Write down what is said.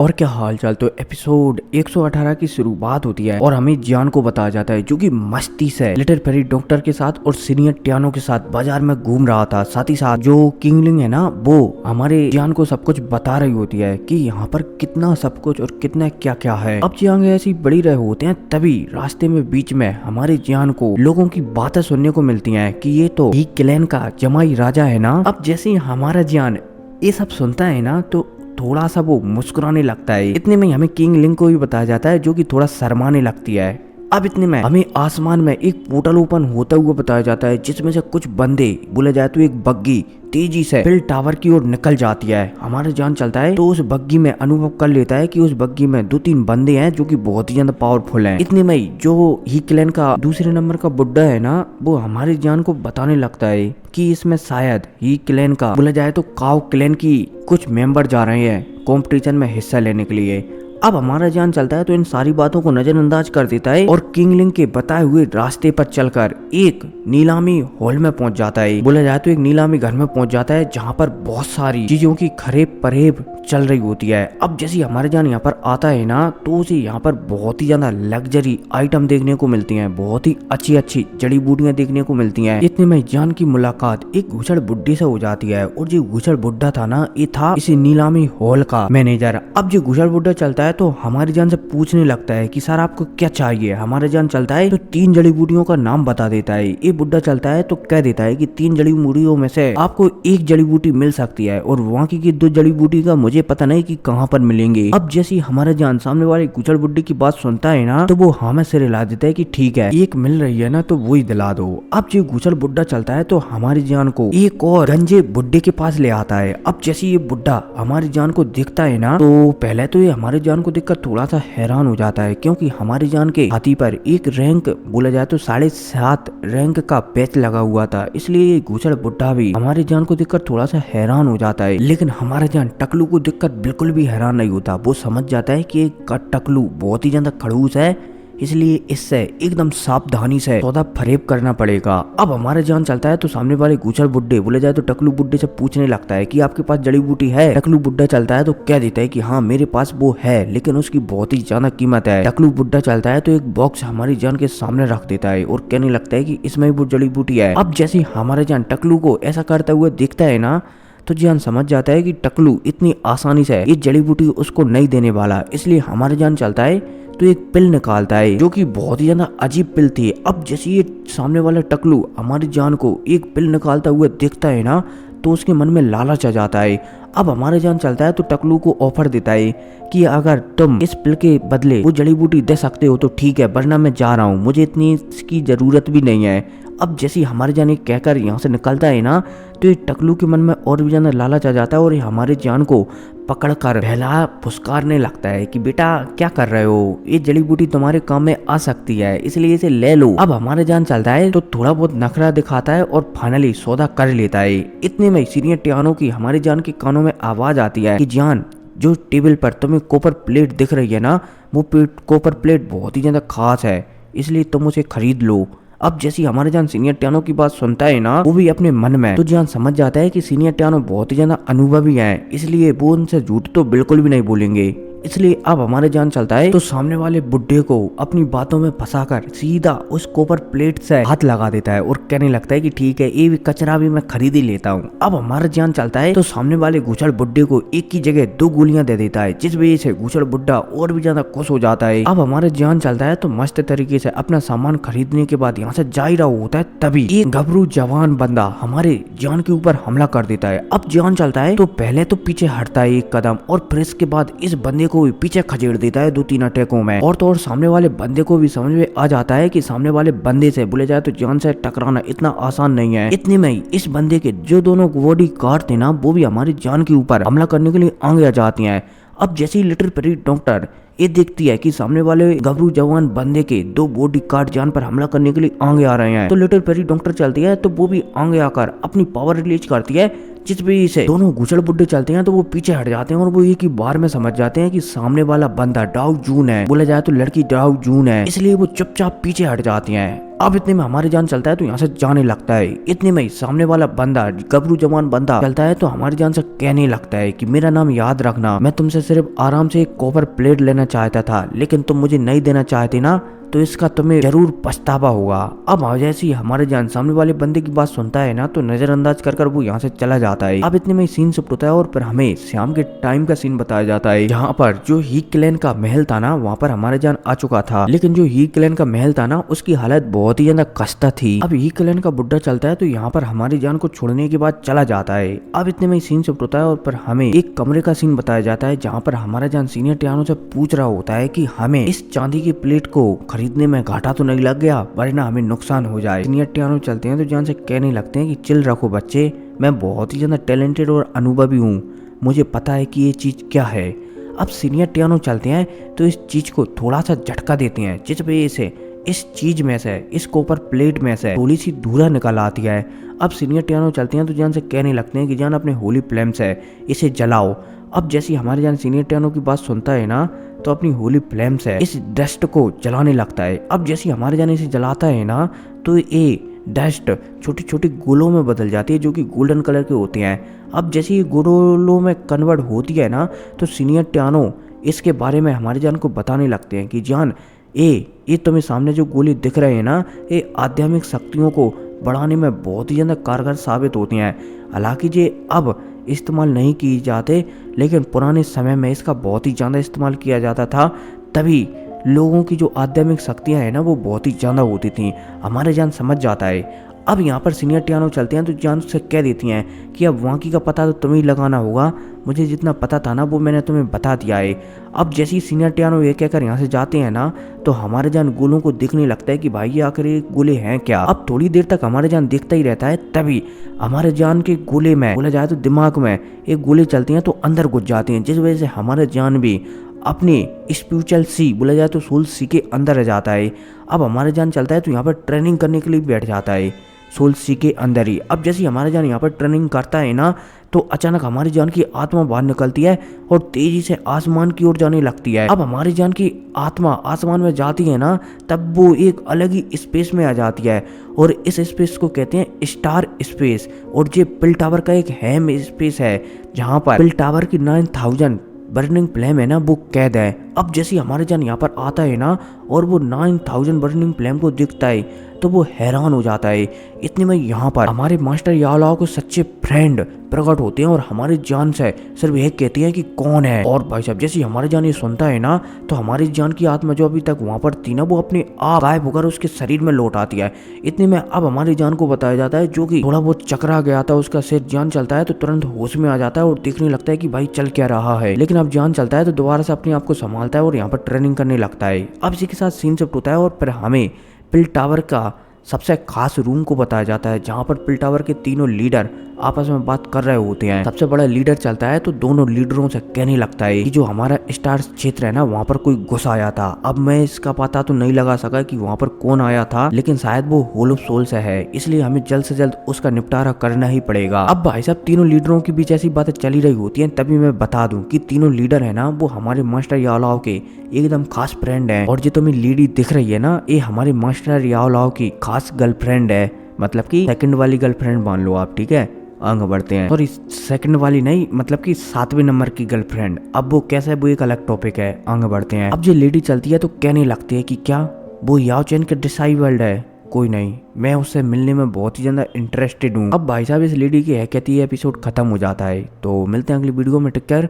और क्या हाल चाल। तो एपिसोड 118 की शुरुआत होती है और हमें जियान को बताया जाता है जो कि मस्ती से लिटिल फेरी डॉक्टर के साथ और सीनियर टियानो के साथ बाजार में घूम रहा था। साथ ही साथ जो किंगलिंग है ना वो हमारे जियान को सब कुछ बता रही होती है कि यहाँ पर कितना सब कुछ और कितना क्या क्या है। अब जियान ऐसी बड़ी रहे होते हैं तभी रास्ते में बीच में हमारे जियान को लोगों की बातें सुनने को मिलती है कि ये तो ही क्लैन का जमाई राजा है ना। अब जैसे ही हमारा जियान ये सब सुनता है ना तो थोड़ा सा वो मुस्कुराने लगता है। इतने में हमें किंग लिंग को भी बताया जाता है जो कि थोड़ा शर्माने लगती है। अब इतने में हमें आसमान में एक पोर्टल ओपन होता हुआ बताया जाता है जिसमें से कुछ बंदे बोले जाए तो एक बग्गी तेजी से बिल टावर की ओर निकल जाती है। हमारा जान चलता है तो उस बग्गी में अनुभव कर लेता है कि उस बग्गी में 2-3 बंदे हैं जो कि बहुत ही ज्यादा पावरफुल हैं। इतने में जो ही क्लैन का दूसरे नंबर का बुड्ढा है ना वो हमारे जान को बताने लगता है कि इसमें शायद ही क्लैन का बोला जाए तो काव क्लैन की कुछ मेंबर जा रहे हैं कंपटीशन में हिस्सा लेने के लिए। अब हमारा जान चलता है तो इन सारी बातों को नजरअंदाज कर देता है और किंगलिंग के बताए हुए रास्ते पर चलकर एक नीलामी हॉल में पहुंच जाता है। बोला जाए तो एक नीलामी घर में पहुंच जाता है जहां पर बहुत सारी चीजों की खरेब परेब चल रही होती है। अब जैसे हमारे जान यहाँ पर आता है ना तो उसे यहाँ पर बहुत ही ज्यादा लग्जरी आइटम देखने को मिलती हैं, बहुत ही अच्छी अच्छी जड़ी बूटियां देखने को मिलती हैं। इतने में जान की मुलाकात एक घुसड़ बुड्ढे से हो जाती है और जो घुसड़ बुड्ढा था ना ये था इसी नीलामी हॉल का मैनेजर। अब जो घुसड़ बुड्ढा चलता है तो हमारी जान से पूछने लगता है कि सर आपको क्या चाहिए। हमारा जान चलता है तो 3 जड़ी बूटियों का नाम बता देता है। ये बुड्ढा चलता है तो कह देता है कि 3 जड़ी बूटियों में से आपको एक जड़ी बूटी मिल सकती है और वहाँ की 2 जड़ी बूटी का मुझे पता नहीं कि कहाँ पर मिलेंगे। अब जैसे हमारा जान सामने वाले गुचड़ बुड्ढे की बात सुनता है ना तो वो हमें सिर हिला देता है कि ठीक है एक मिल रही है ना तो वही दिला दो। अब जो गुचड़ बुड्ढा चलता है तो हमारी जान को एक और गंजे बुड्ढे के पास ले आता है। अब जैसे ये बुड्ढा हमारी जान को दिखता है ना तो पहले तो ये हमारे जान को देखकर थोड़ा सा हैरान हो जाता है क्योंकि हमारी जान के हाथी पर एक रैंक बोला जाए तो 7.5 रैंक का पैच लगा हुआ था, इसलिए ये गुचड़ बुड्ढा भी हमारी जान को देखकर थोड़ा सा हैरान हो जाता है। लेकिन हमारा जान टकलू को देखकर बिल्कुल भी हैरान नहीं होता। वो समझ जाता है कि टकलू बहुत ही ज्यादा खड़ूस है, इसलिए इससे एकदम सावधानी से सौदा फरेब करना पड़ेगा। अब हमारा जान चलता है तो सामने वाले गुचड़ बुड्ढे बोले जाए तो टकलू बुड्ढे से पूछने लगता है कि आपके पास जड़ी बूटी है। टकलू बुड्ढा चलता है तो कह देता है कि हाँ मेरे पास वो है लेकिन उसकी बहुत ही ज्यादा कीमत है। टकलू बुड्ढा चलता है तो एक बॉक्स हमारी जान के सामने रख देता है और कहने लगता है कि इसमें वो जड़ी बूटी है। अब जैसे हमारा जान टकलू को ऐसा करता हुआ दिखता है ना तो जान समझ जाता है कि टकलू इतनी आसानी से ये जड़ी बूटी उसको नहीं देने वाला, इसलिए हमारे जान चलता है तो एक पिल निकालता है जो कि बहुत ही ज्यादा अजीब पिल थी। अब जैसे ये सामने वाला टकलू हमारी जान को एक पिल निकालता हुआ दिखता है ना तो उसके मन में लालच आ जाता है। अब हमारे जान चलता है तो टकलू को ऑफर देता है कि अगर तुम इस पिल के बदले वो जड़ी बूटी दे सकते हो तो ठीक है, वरना मैं जा रहा हूँ, मुझे इतनी इसकी जरूरत भी नहीं है। अब जैसे हमारे जान कहकर यहाँ से निकलता है ना तो ये टकलू के मन में और भी ज्यादा लालच आ जाता है और ये हमारे जान को पकड़कर बहला फुसकारने लगता है कि बेटा क्या कर रहे हो, ये जड़ी बूटी तुम्हारे काम में आ सकती है इसलिए इसे ले लो। अब हमारे जान चलता है तो थोड़ा बहुत नखरा दिखाता है और फाइनली सौदा कर लेता है। इतने में सीनियर टियानो की हमारे जान के कानों में आवाज आती है कि जान जो टेबल पर तुम्हें कॉपर प्लेट दिख रही है ना वो कॉपर प्लेट बहुत ही ज्यादा खास है, इसलिए तुम उसे खरीद लो। अब जैसे हमारे जान सीनियर टियानो की बात सुनता है ना वो भी अपने मन में तो जान समझ जाता है कि सीनियर टियानो बहुत ही ज्यादा अनुभवी है, इसलिए वो उनसे झूठ तो बिल्कुल भी नहीं बोलेंगे। इसलिए अब हमारे जान चलता है तो सामने वाले बुड्ढे को अपनी बातों में फंसाकर सीधा उस कॉपर प्लेट से हाथ लगा देता है और कहने लगता है कि ठीक है ये भी कचरा भी मैं खरीद ही लेता हूँ। अब हमारा जान चलता है तो सामने वाले गुचड़ बुड्ढे को एक की जगह 2 गोलियां दे देता है जिस वजह से गुचड़ बुड्ढा और भी ज्यादा खुश हो जाता है। अब हमारे जान चलता है तो मस्त तरीके से अपना सामान खरीदने के बाद यहाँ से जा ही रहा होता है तभी एक घबरू जवान बंदा हमारे जान के ऊपर हमला कर देता है। अब जान चलता है तो पहले तो पीछे हटता है एक कदम और फिर इसके बाद इस बंदे को भी पीछे खदेड़ देता है 2-3 अटैकों में। और तो और सामने वाले बंदे को भी समझ में आ जाता है कि सामने वाले बंदे से बोले जाए तो जान से टकराना इतना आसान नहीं है। इतने में ही इस बंदे के जो दोनों बॉडी गार्ड थे ना वो भी हमारी जान के ऊपर हमला करने के लिए आगे आ जाती हैं। अब जैसे ही लिटिल फेरी डॉक्टर ये देखती है कि सामने वाले घबरू जवान बंदे के 2 बॉडी गार्ड जान पर हमला करने के लिए आगे आ रहे हैं तो लिटिल फेरी डॉक्टर चलती है तो वो भी आगे आकर अपनी पावर रिलीज करती है जिस वजह से दोनों घुसड़ बुड्ढे चलते हैं तो वो पीछे हट जाते हैं और वो एक ही बार में समझ जाते हैं कि सामने वाला बंदा डाउ जून है, बोला जाए तो लड़की डाउ जून है, इसलिए वो चुपचाप पीछे हट जाती हैं। अब इतने में हमारी जान चलता है तो यहाँ से जाने लगता है। इतने में सामने वाला बंदा गबरू जवान बंदा चलता है तो हमारी जान से कहने लगता है कि मेरा नाम याद रखना, मैं तुमसे सिर्फ आराम से एक कॉपर प्लेट लेना चाहता था, लेकिन तुम मुझे नहीं देना चाहते ना, तो इसका तुम्हें जरूर पछतावा होगा। अब जैसे ही हमारे जान सामने वाले बंदे की बात सुनता है ना तो नजरअंदाज कर वो यहाँ से चला जाता है। अब इतने में सीन शिफ्ट होता है और फिर हमें शाम के टाइम का सीन बताया जाता है, जहाँ पर जो ही क्लैन का महल था ना वहाँ पर हमारे जान आ चुका था, लेकिन जो ही क्लैन का महल था ना उसकी हालत बहुत ही ज्यादा खस्ता थी। अब ही क्लैन का बुड्ढा चलता है तो यहाँ पर हमारी जान को छोड़ने के बाद चला जाता है। अब इतने में सीन शिफ्ट होता है और फिर हमें एक कमरे का सीन बताया जाता है, जहाँ पर हमारा जान सीनियर टियानो से पूछ रहा होता है कि हमें इस चांदी की प्लेट को खरीदने में घाटा तो नहीं लग गया, वरना हमें नुकसान हो जाए। सीनियर टियानो चलते हैं तो जान से कहने लगते हैं कि चिल रखो बच्चे, मैं बहुत ही ज्यादा टैलेंटेड और अनुभवी हूँ, मुझे पता है कि ये चीज क्या है। अब सीनियर टियानो चलते हैं तो इस चीज को थोड़ा सा झटका देते हैं, जिस वजह से इस चीज में से, इस कॉपर प्लेट में से थोड़ी सी धूरा निकल आती है। अब सीनियर टियानो चलते हैं तो जान से कहने लगते हैं कि जान अपने होली फ्लेम्स है इसे जलाओ। अब जैसे हमारे जान सीनियर टियानो की बात सुनता है ना तो अपनी होली फ्लेम्स है इस डस्ट को जलाने लगता है। अब जैसे हमारे जान इसे जलाता है ना तो ये डस्ट छोटी छोटी गोलों में बदल जाती है जो कि गोल्डन कलर के होते हैं। अब जैसे ये गोलों में कन्वर्ट होती है ना तो सीनियर टियानो इसके बारे में हमारे जान को बताने लगते हैं कि जान ये तुम्हें सामने जो गोली दिख रहे हैं ना ये आध्यात्मिक शक्तियों को बढ़ाने में बहुत ही ज़्यादा कारगर साबित होती हैं। हालांकि ये अब इस्तेमाल नहीं किए जाते, लेकिन पुराने समय में इसका बहुत ही ज़्यादा इस्तेमाल किया जाता था, तभी लोगों की जो आध्यात्मिक शक्तियाँ हैं ना वो बहुत ही ज़्यादा होती थी। हमारे जान समझ जाता है। अब यहाँ पर सीनियर टियानो चलते हैं तो जान से कह देती हैं कि अब वाकी का पता तो तुम्हें लगाना होगा, मुझे जितना पता था ना वो मैंने तुम्हें बता दिया है। अब जैसे ही सीनियर टियानो ये कहकर यहाँ से जाते हैं ना तो हमारे जान गोलों को दिखने लगता है कि भाई ये आखिर ये गोले हैं क्या। अब थोड़ी देर तक हमारे जान देखता ही रहता है, तभी हमारे जान के गोले में, बोला जाए तो दिमाग में एक गोली चलती हैं तो अंदर घुस जाती हैं, जिस वजह से हमारे जान भी अपने स्पिरिचुअल सी, बोला जाए तो सोल सी के अंदर रह जाता है। अब हमारे जान चलता है तो यहाँ पर ट्रेनिंग करने के लिए बैठ जाता है सोल सी के अंदर ही। अब जैसे हमारे जान यहाँ पर ट्रेनिंग करता है ना तो अचानक हमारी जान की आत्मा बाहर निकलती है और तेजी से आसमान की ओर जाने लगती है। अब हमारी जान की आत्मा आसमान में जाती है ना तब वो एक अलग ही स्पेस में आ जाती है और इस स्पेस को कहते हैं स्टार स्पेस। और ये पिल टावर का एक हैम स्पेस है जहाँ पर पिल टावर की 9000 बर्निंग फ्लेम है ना वो कैद है। अब जैसे हमारे जान यहाँ पर आता है ना और वो 9000 बर्निंग फ्लेम को दिखता है तो वो हैरान हो जाता है। इतने में यहाँ पर हमारे मास्टर याओलाओ को सच्चे फ्रेंड प्रकट होते हैं और हमारी जान से सिर्फ यह कहती है कि कौन है। और भाई साहब जैसे हमारी जान ये सुनता है ना तो हमारी जान की आत्मा जो अभी तक वहां पर थी ना वो अपने आप गायब होकर उसके शरीर में लौट आती है। इतने में अब हमारी जान को बताया जाता है, जो कि थोड़ा बहुत चकरा गया था उसका सिर, जान चलता है तो तुरंत होश में आ जाता है और देखने लगता है कि भाई चल क्या रहा है। लेकिन अब जान चलता है तो दोबारा से अपने आप को संभालता है और यहाँ पर ट्रेनिंग करने लगता है। अब इसी के साथ सीन शिफ्ट होता है और फिर हमें पिल टावर का सबसे खास रूम को बताया जाता है, जहाँ पर पिल टावर के तीनों लीडर आपस में बात कर रहे होते हैं। सबसे बड़ा लीडर चलता है तो दोनों लीडरों से कहने लगता है कि जो हमारा स्टार क्षेत्र है ना वहाँ पर कोई घुस आया था। अब मैं इसका पता तो नहीं लगा सका कि वहाँ पर कौन आया था, लेकिन शायद वो होल ऑफ सोल से है, इसलिए हमें जल्द से जल्द उसका निपटारा करना ही पड़ेगा। अब भाई साहब तीनों लीडरों के बीच ऐसी बातें चली रही होती है, तभी मैं बता दूं कि तीनों लीडर है ना वो हमारे मास्टर याओलाओ के एकदम खास फ्रेंड है। और जो तुम्हें लेडी दिख रही है ना ये हमारे मास्टर याओलाओ की खास गर्लफ्रेंड है, मतलब कि सेकंड वाली गर्लफ्रेंड मान लो आप, ठीक है। आगे बढ़ते हैं। और सेकंड वाली नहीं, मतलब कि 7वें नंबर की गर्लफ्रेंड। अब वो कैसा है वो एक अलग टॉपिक है, आगे बढ़ते हैं। अब जो लेडी चलती है तो कहने लगती है कि क्या वो याओ चैन के डिसाइबल्ड है? कोई नहीं, मैं उससे मिलने में बहुत ही ज्यादा इंटरेस्टेड हूँ। अब भाई साहब इस लेडी की है कहती है एपिसोड खत्म हो जाता है। तो मिलते हैं अगली वीडियो में, टेक केयर।